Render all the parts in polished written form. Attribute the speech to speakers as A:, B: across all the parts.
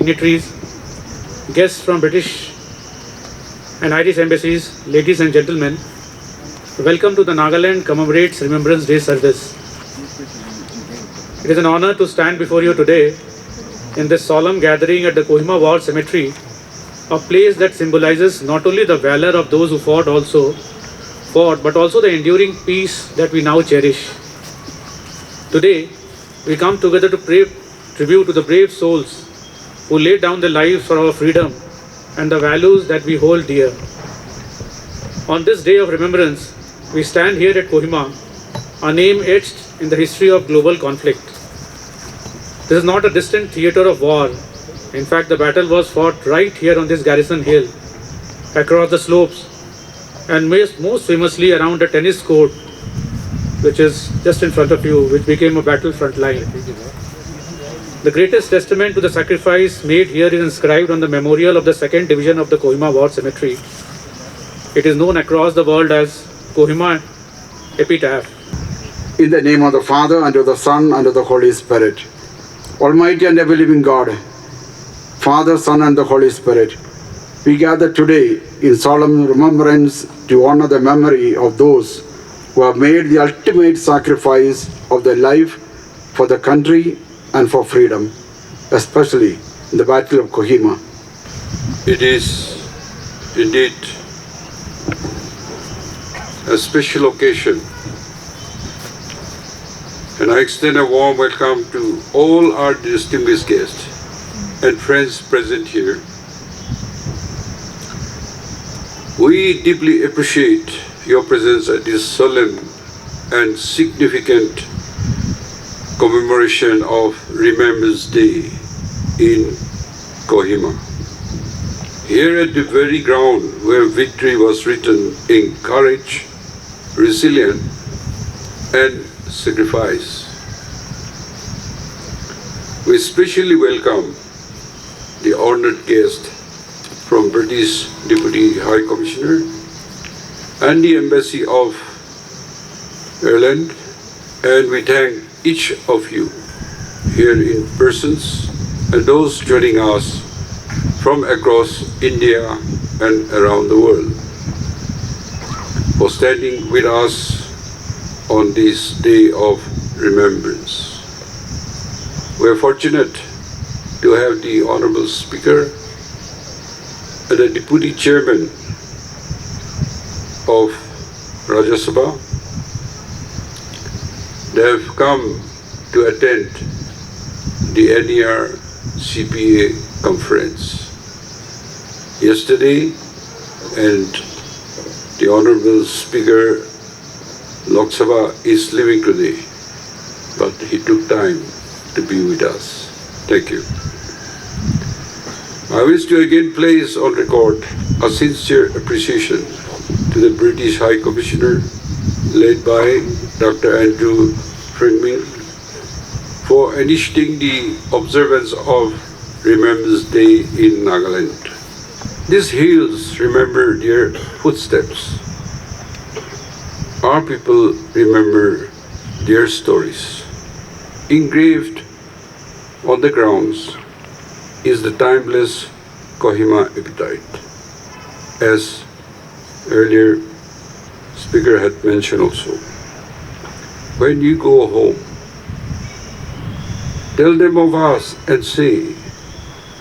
A: dignitaries, guests from British and Irish embassies, ladies and gentlemen, welcome to the Nagaland Commemorates Remembrance Day service. It is an honor to stand before you today in this solemn gathering at the Kohima War Cemetery, a place that symbolizes not only the valor of those who fought, but also the enduring peace that we now cherish. Today, we come together to pay tribute to the brave souls who laid down their lives for our freedom and the values that we hold dear. On this day of remembrance, we stand here at Kohima, a name etched in the history of global conflict. This is not a distant theatre of war. In fact, the battle was fought right here on this garrison hill, across the slopes, and most famously around a tennis court, which is just in front of you, which became a battlefront line. The greatest testament to the sacrifice made here is inscribed on the memorial of the 2nd Division of the Kohima War Cemetery. It is known across the world as Kohima Epitaph.
B: In the name of the Father, and of the Son, and of the Holy Spirit. Almighty and ever-living God, Father, Son, and the Holy Spirit, we gather today in solemn remembrance to honor the memory of those who have made the ultimate sacrifice of their life for the country and for freedom, especially in the Battle of Kohima.
C: It is indeed a special occasion, and I extend a warm welcome to all our distinguished guests and friends present here. We deeply appreciate your presence at this solemn and significant commemoration of Remembrance Day in Kohima. Here at the very ground where victory was written in courage, resilience, and sacrifice. We especially welcome the honored guest from British Deputy High Commissioner and the Embassy of Ireland, and we thank each of you here in persons and those joining us from across India and around the world for standing with us on this day of remembrance. We are fortunate to have the Honorable Speaker and the Deputy Chairman of Rajya Sabha. They have come to attend the NER CPA conference yesterday, and the Honorable Speaker Lok Sabha is leaving today, but he took time to be with us. Thank you. I wish to again place on record a sincere appreciation to the British High Commissioner, led by Dr. Andrew Friedman, for initiating the observance of Remembrance Day in Nagaland. These hills remember their footsteps. Our people remember their stories. Engraved on the grounds is the timeless Kohima epitaph. As earlier speaker had mentioned also, when you go home, tell them of us and say,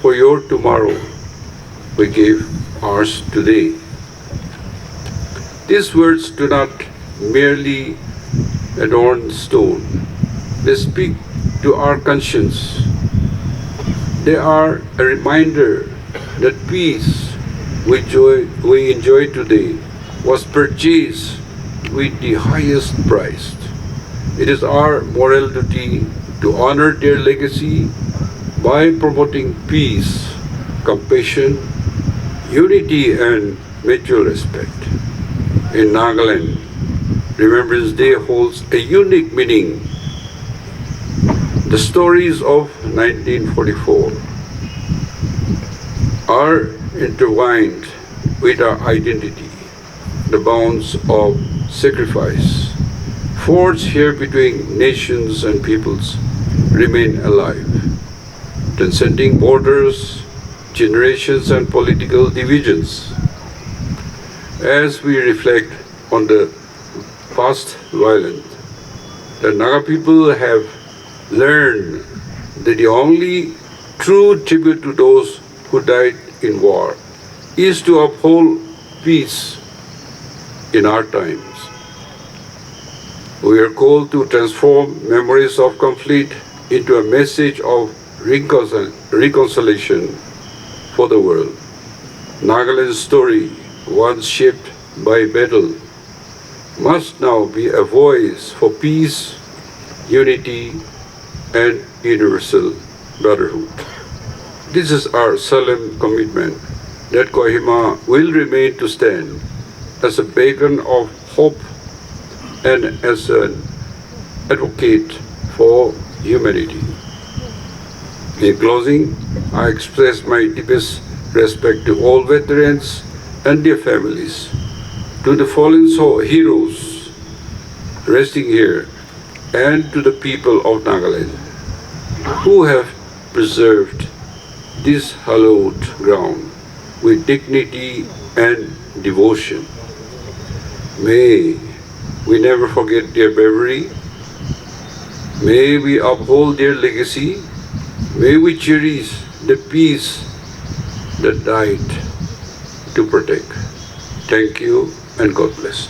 C: for your tomorrow, we gave ours today. These words do not merely adorn stone. They speak to our conscience. They are a reminder that peace we enjoy today was purchased with the highest price. It is our moral duty to honor their legacy by promoting peace, compassion, unity, and mutual respect. In Nagaland, Remembrance Day holds a unique meaning. The stories of 1944 are intertwined with our identity. The bonds of sacrifice forged here between nations and peoples remain alive. transcending borders, generations, and political divisions. As we reflect on the past violence, the Naga people have learned that the only true tribute to those who died in war is to uphold peace in our times. We are called to transform memories of conflict into a message of reconciliation for the world. Nagaland's story, once shaped by battle, must now be a voice for peace, unity, and universal brotherhood. This is our solemn commitment that Kohima will remain to stand as a beacon of hope and as an advocate for humanity. In closing, I express my deepest respect to all veterans and their families, to the fallen heroes resting here, and to the people of Nagaland who have preserved this hallowed ground with dignity and devotion. May we never forget their bravery. May we uphold their legacy. May we cherish the peace that died to protect. Thank you and God bless.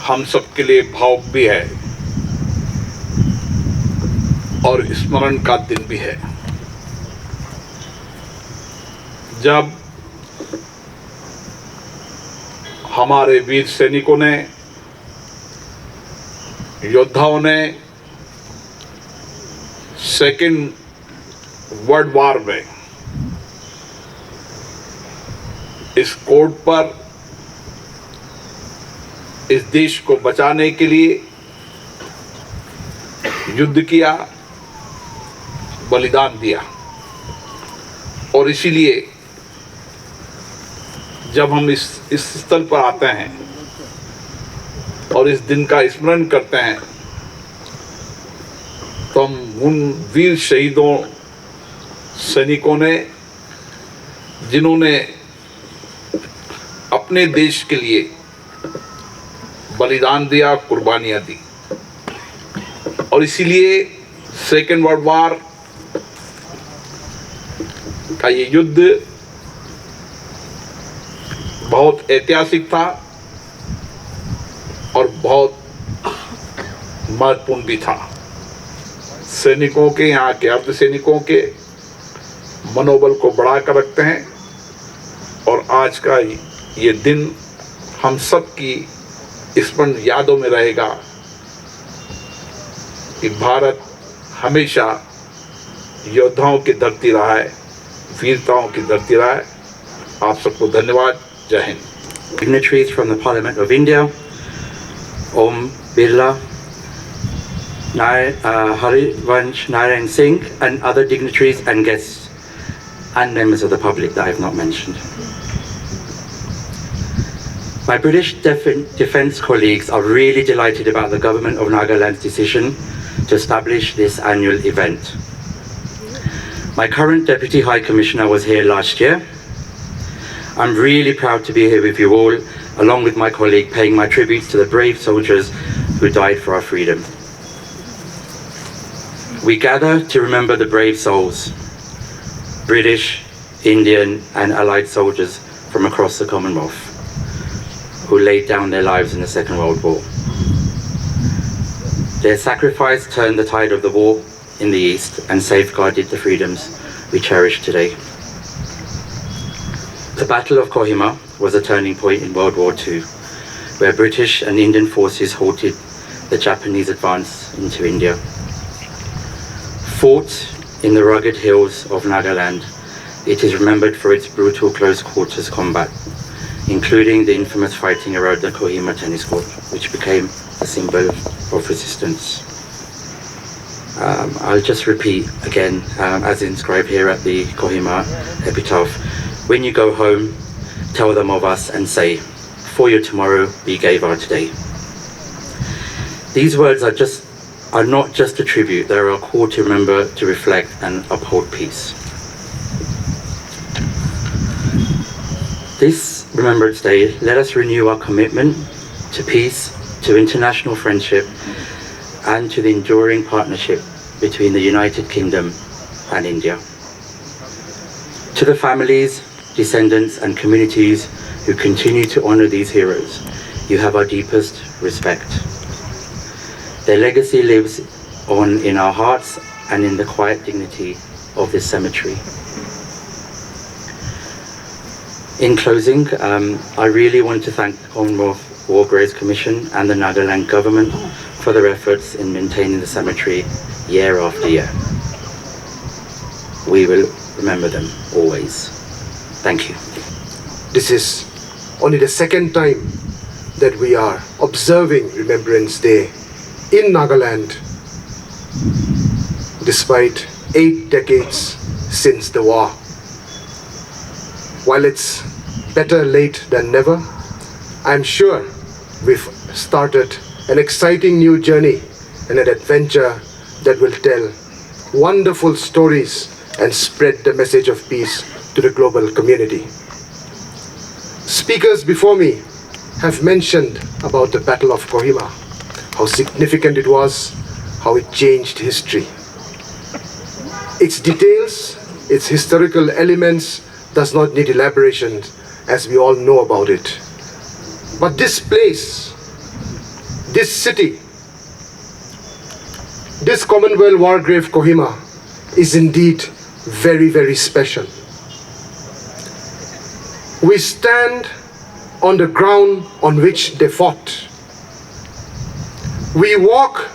D: हम सबके लिए भावुक भी है और स्मरण का दिन भी है, जब हमारे वीर सैनिकों ने, योद्धाओं ने सेकेंड वर्ल्ड वॉर में इस कोड पर इस देश को बचाने के लिए युद्ध किया, बलिदान दिया। और इसीलिए जब हम इस स्थल पर आते हैं और इस दिन का स्मरण करते हैं, तो हम उन वीर शहीदों, सैनिकों ने जिन्होंने अपने देश के लिए बलिदान दिया, कुर्बानियां दी, और इसीलिए सेकेंड वर्ल्ड वॉर का ये युद्ध बहुत ऐतिहासिक था और बहुत महत्वपूर्ण भी था। सैनिकों के, यहाँ के अर्ध सैनिकों के मनोबल को बढ़ाकर रखते हैं, और आज का ये दिन हम सब की स्मरण यादों में रहेगा कि भारत हमेशा योद्धाओं की धरती रहा है, वीरताओं की धरती रहा है। आप सबको धन्यवाद। जय Hind.
E: Dignitaries from the Parliament of India, Om Birla, Harivansh Narayan Singh, and other dignitaries and guests and members of the public that I have not mentioned. My British defence colleagues are really delighted about the Government of Nagaland's decision to establish this annual event. My current Deputy High Commissioner was here last year. I'm really proud to be here with you all, along with my colleague, paying my tributes to the brave soldiers who died for our freedom. We gather to remember the brave souls, British, Indian and Allied soldiers from across the Commonwealth, who laid down their lives in the Second World War. Their sacrifice turned the tide of the war in the East and safeguarded the freedoms we cherish today. The Battle of Kohima was a turning point in World War II, where British and Indian forces halted the Japanese advance into India. Fought in the rugged hills of Nagaland, it is remembered for its brutal close quarters combat, including the infamous fighting around the Kohima tennis court, which became a symbol of resistance. I'll just repeat again, as inscribed here at the Kohima epitaph. When you go home, tell them of us and say, for your tomorrow we gave our today. These words are just are not just a tribute, they are a call to remember, to reflect and uphold peace. This Remembrance Day, let us renew our commitment to peace, to international friendship, and to the enduring partnership between the United Kingdom and India. To the families, descendants, and communities who continue to honor these heroes, you have our deepest respect. Their legacy lives on in our hearts and in the quiet dignity of this cemetery. In closing, I really want to thank the Commonwealth War Graves Commission and the Nagaland government for their efforts in maintaining the cemetery year after year. We will remember them always. Thank you.
F: This is only the second time that we are observing Remembrance Day in Nagaland, despite 8 decades since the war. While it's better late than never, I'm sure we've started an exciting new journey and an adventure that will tell wonderful stories and spread the message of peace to the global community. Speakers before me have mentioned about the Battle of Kohima, how significant it was, how it changed history. Its details, its historical elements does not need elaboration, as we all know about it. But this place, this city, this Commonwealth War Grave Kohima is indeed very, very special. We stand on the ground on which they fought. We walk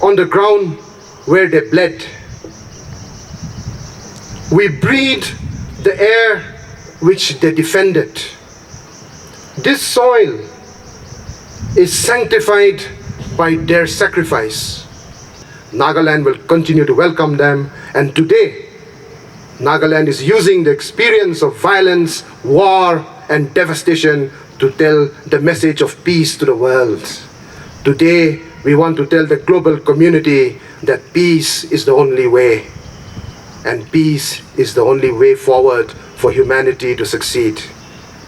F: on the ground where they bled. We breathe the air which they defended. This soil is sanctified by their sacrifice. Nagaland will continue to welcome them, and today Nagaland is using the experience of violence, war, and devastation to tell the message of peace to the world. Today, we want to tell the global community that peace is the only way, and peace is the only way forward for humanity to succeed.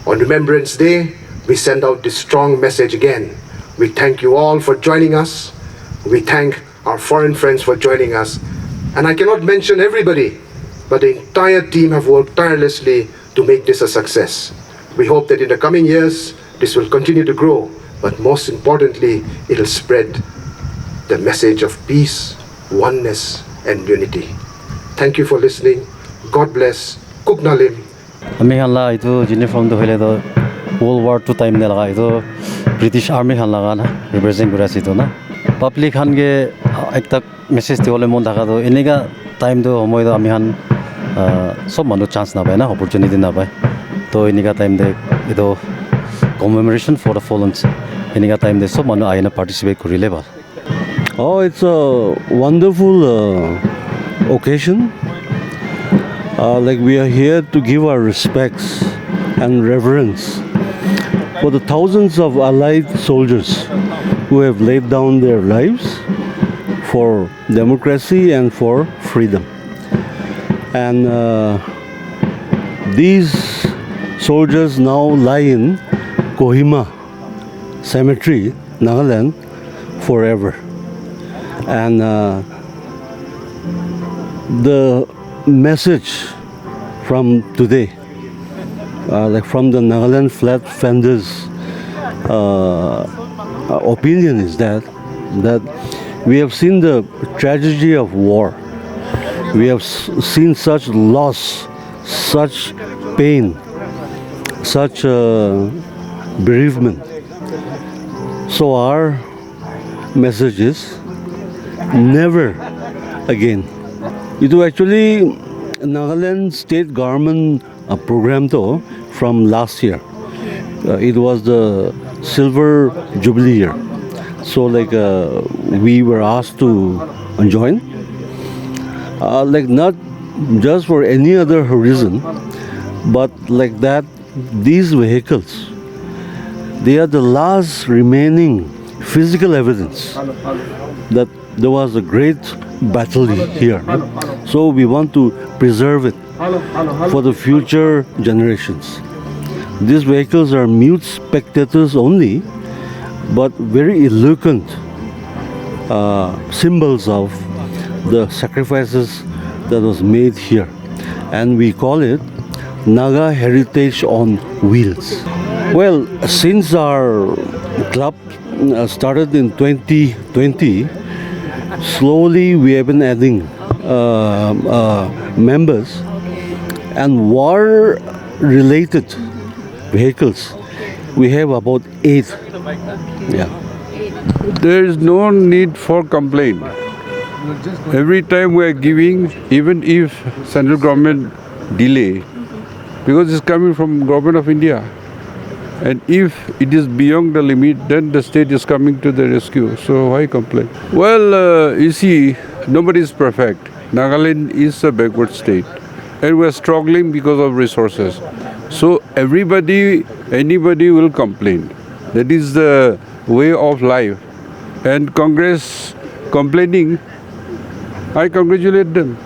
F: On Remembrance Day, we send out this strong message again. We thank you all for joining us. We thank our foreign friends for joining us. And I cannot mention everybody, but the entire team have worked tirelessly to make this a success. We hope that in the coming years, this will continue to grow, but most importantly, it will spread the message of peace, oneness, and unity. Thank you for listening. God bless. Kuknalim.
G: Ami hanla itu uniform do hele do World War II time ne laga itu British Army han laga na represent kura situ na public han ge ekta message diole mon daga do eniga time do homoy do ami han sob manu chance na bai na opportunity na bai to eniga time de itu commemoration for the fallen eniga time de sob manu aina participate kurile ba.
H: Oh, it's a wonderful occasion. Like we are here to give our respects and reverence for the thousands of Allied soldiers who have laid down their lives for democracy and for freedom. And these soldiers now lie in Kohima Cemetery, Nagaland, forever. And the message from today, like from the Nagaland Flat Fenders opinion is that we have seen the tragedy of war. We have seen such loss, such pain, such bereavement. So our message is never again. It was actually Nagaland state government program though from last year. It was the silver jubilee year. So like we were asked to join. Like not just for any other reason, but like that these vehicles, they are the last remaining physical evidence that there was a great battle here. So we want to preserve it for the future generations. These vehicles are mute spectators only, but very eloquent symbols of the sacrifices that was made here. And we call it Naga Heritage on Wheels. Well, since our club started in 2020, slowly we have been adding members, and war-related vehicles, we have about 8. Yeah.
C: There is no need for complaint. Every time we are giving, even if central government delay, because it's coming from government of India. And if it is beyond the limit, then the state is coming to the rescue. So why complain? Well, you see, nobody is perfect. Nagaland is a backward state. And we are struggling because of resources. So anybody will complain. That is the way of life. And Congress complaining, I congratulate them.